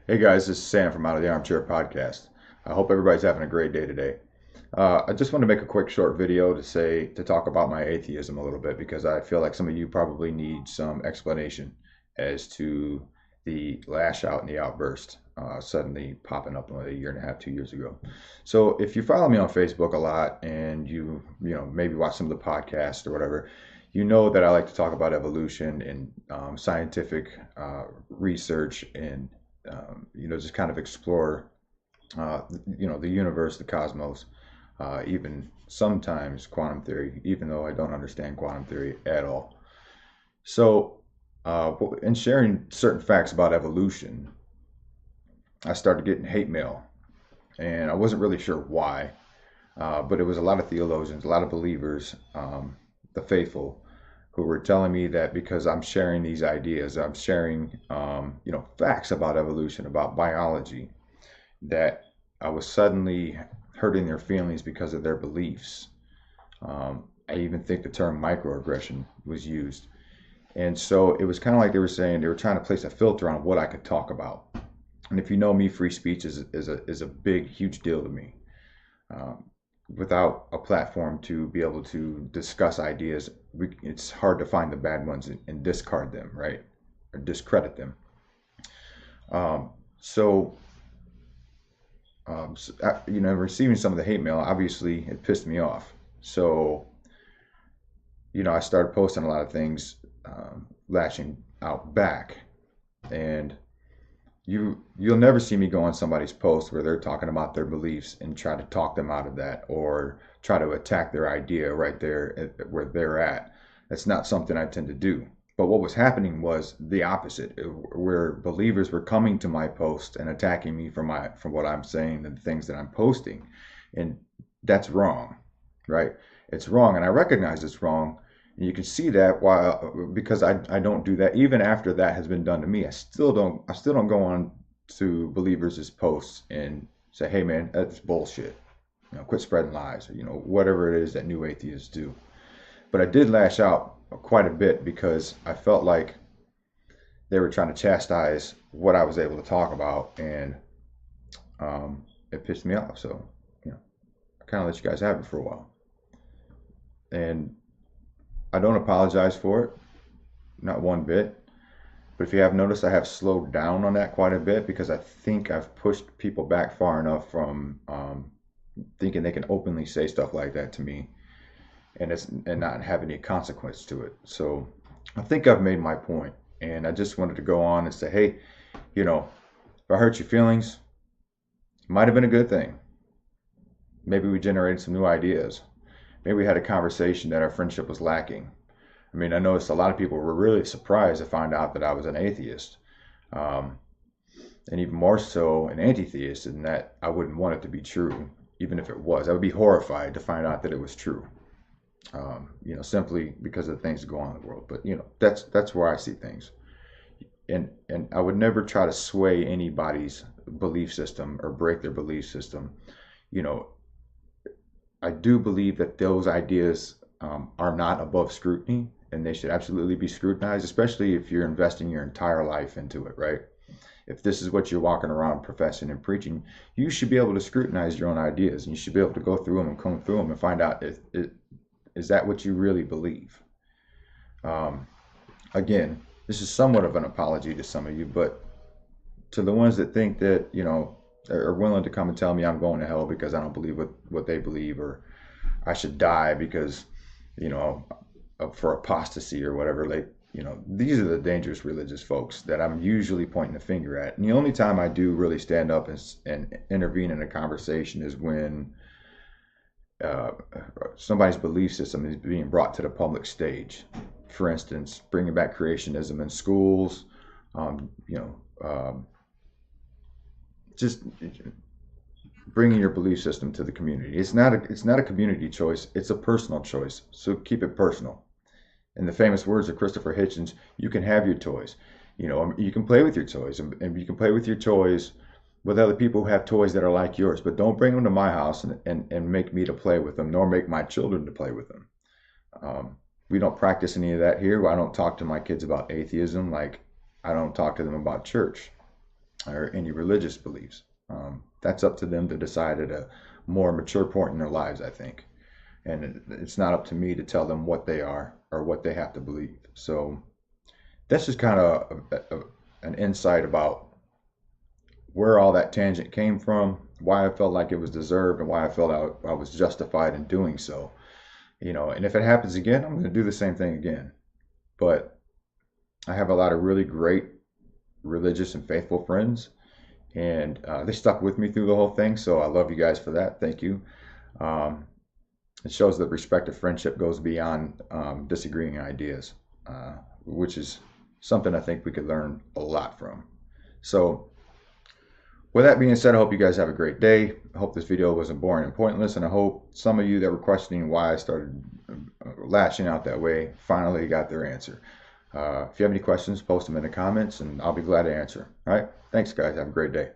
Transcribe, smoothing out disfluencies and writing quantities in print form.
Hey guys, this is Sam from Out of the Armchair Podcast. I hope everybody's having a great day today. I just want to make a quick short video to talk about my atheism a little bit, because I feel like some of you probably need some explanation as to the lash out and the outburst suddenly popping up a year and a half, 2 years ago. So if you follow me on Facebook a lot and you maybe watch some of the podcasts or whatever, you know that I like to talk about evolution and scientific research and just kind of explore, the universe, the cosmos, even sometimes quantum theory, even though I don't understand quantum theory at all. So, in sharing certain facts about evolution, I started getting hate mail, and I wasn't really sure why, but it was a lot of theologians, a lot of believers, the faithful, who were telling me that because I'm sharing these ideas, I'm sharing, facts about evolution, about biology, that I was suddenly hurting their feelings because of their beliefs. I even think the term microaggression was used. And so it was kind of like they were saying they were trying to place a filter on what I could talk about. And if you know me, free speech is a big, huge deal to me. Without a platform to be able to discuss ideas, it's hard to find the bad ones and discard them, right? Or discredit them. Receiving some of the hate mail, obviously it pissed me off. So, I started posting a lot of things, lashing out back. And you'll never see me go on somebody's post where they're talking about their beliefs and try to talk them out of that, or try to attack their idea right there where they're at. That's not something I tend to do. But what was happening was the opposite, where believers were coming to my post and attacking me for what I'm saying and the things that I'm posting. And that's wrong, right? It's wrong, and I recognize it's wrong. And you can see that because I don't do that. Even after that has been done to me, I still don't go on to believers' posts and say, hey man, that's bullshit. Quit spreading lies, or whatever it is that new atheists do. But I did lash out quite a bit because I felt like they were trying to chastise what I was able to talk about, and it pissed me off. So, I kind of let you guys have it for a while. And I don't apologize for it, not one bit. But if you have noticed, I have slowed down on that quite a bit, because I think I've pushed people back far enough from thinking they can openly say stuff like that to me and not have any consequence to it. So I think I've made my point, and I just wanted to go on and say, hey, if I hurt your feelings, it might have been a good thing. Maybe we generated some new ideas. Maybe we had a conversation that our friendship was lacking. I mean, I noticed a lot of people were really surprised to find out that I was an atheist, and even more so an anti-theist, and that I wouldn't want it to be true, even if it was. I would be horrified to find out that it was true, simply because of the things that go on in the world. But that's where I see things, and I would never try to sway anybody's belief system or break their belief system. I do believe that those ideas are not above scrutiny, and they should absolutely be scrutinized, especially if you're investing your entire life into it, right? If this is what you're walking around professing and preaching, you should be able to scrutinize your own ideas, and you should be able to go through them and comb through them and find out, is that what you really believe? Again, this is somewhat of an apology to some of you, but to the ones that think that, are willing to come and tell me I'm going to hell because I don't believe what they believe, or I should die because, for apostasy or whatever, these are the dangerous religious folks that I'm usually pointing the finger at. And the only time I do really stand up and intervene in a conversation is when somebody's belief system is being brought to the public stage. For instance, bringing back creationism in schools, just bringing your belief system to the community. It's not a community choice. It's a personal choice. So keep it personal. In the famous words of Christopher Hitchens, you can have your toys. You can play with your toys, and you can play with your toys with other people who have toys that are like yours. But don't bring them to my house and make me to play with them, nor make my children to play with them. We don't practice any of that here. I don't talk to my kids about atheism like I don't talk to them about church or any religious beliefs. That's up to them to decide at a more mature point in their lives, I think. And it's not up to me to tell them what they are or what they have to believe. So that's just kind of an insight about where all that tangent came from, why I felt like it was deserved, and why I felt I was justified in doing so. And if it happens again, I'm going to do the same thing again. But I have a lot of really great religious and faithful friends, and they stuck with me through the whole thing. So I love you guys for that. Thank you. It shows that respect and friendship goes beyond disagreeing ideas, which is something I think we could learn a lot from. So with that being said, I hope you guys have a great day. I hope this video wasn't boring and pointless, and I hope some of you that were questioning why I started lashing out that way finally got their answer. If you have any questions, post them in the comments, and I'll be glad to answer. All right? Thanks, guys. Have a great day.